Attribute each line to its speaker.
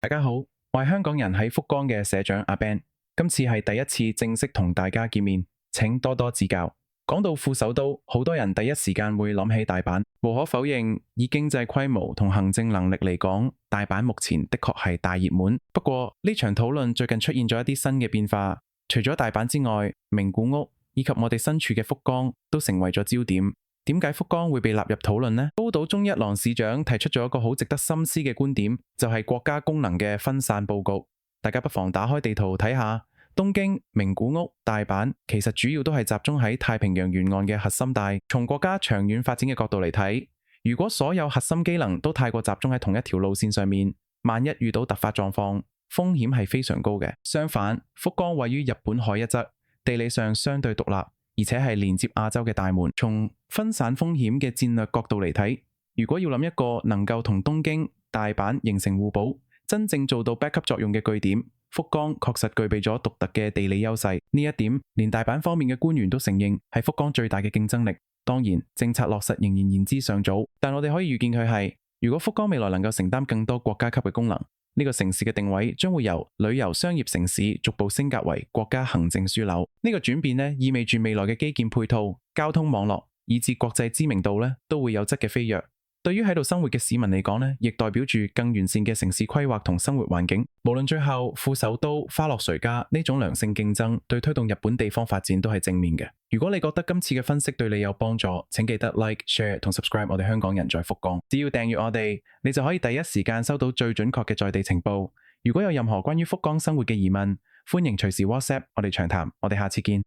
Speaker 1: 大家好，我係香港人喺福岡嘅社長阿 Ben，今次係第一次正式同大家見面，請多多指教。講到副首都，好多人第一時間會諗起大阪。無可否認，以經濟規模同行政能力嚟講，大阪目前的確係大熱門。不過呢場討論最近出現咗一啲新嘅變化，除咗大阪之外，名古屋以及我哋身處嘅福岡都成為咗焦點。點解福岡會被納入討論呢？高島忠一郎市長提出咗一個好值得深思嘅觀點，就係國家功能嘅分散佈局。大家不妨打開地圖睇下，東京、名古屋、大阪其實主要都係集中喺太平洋沿岸嘅核心帶。從國家長遠發展嘅角度嚟睇，如果所有核心機能都太過集中喺同一條路線上面，萬一遇到突發狀況，風險係非常高嘅。相反，福岡位於日本海一側，地理上相對獨立，而且係連接亞洲嘅大門。從分散風險嘅戰略角度嚟睇，如果要諗一個能夠同東京、大阪形成互補，真正做到 backup 作用嘅據點，福岡確實具備咗獨特嘅地理優勢。呢一點連大阪方面嘅官員都承認係福岡最大嘅競爭力。當然，政策落實仍然言之尚早，但我哋可以預見佢係，如果福岡未來能夠承擔更多國家級嘅功能，呢個城市嘅定位將會由旅遊商業城市逐步升格為國家行政樞紐。呢個轉變意味住未來嘅基建配套、交通網絡以至國際知名度都會有質嘅飛躍。對於喺度生活嘅市民嚟講亦代表住更完善嘅城市規劃同生活環境。無論最後副首都花落誰家，呢種良性競爭對推動日本地方發展都係正面嘅。如果你覺得今次嘅分析對你有幫助，請記得 like、share 同 subscribe 我哋香港人在福岡。只要訂閱我哋，你就可以第一時間收到最準確嘅在地情報。如果有任何關於福岡生活嘅疑問，歡迎隨時 WhatsApp 我哋長談。我哋下次見。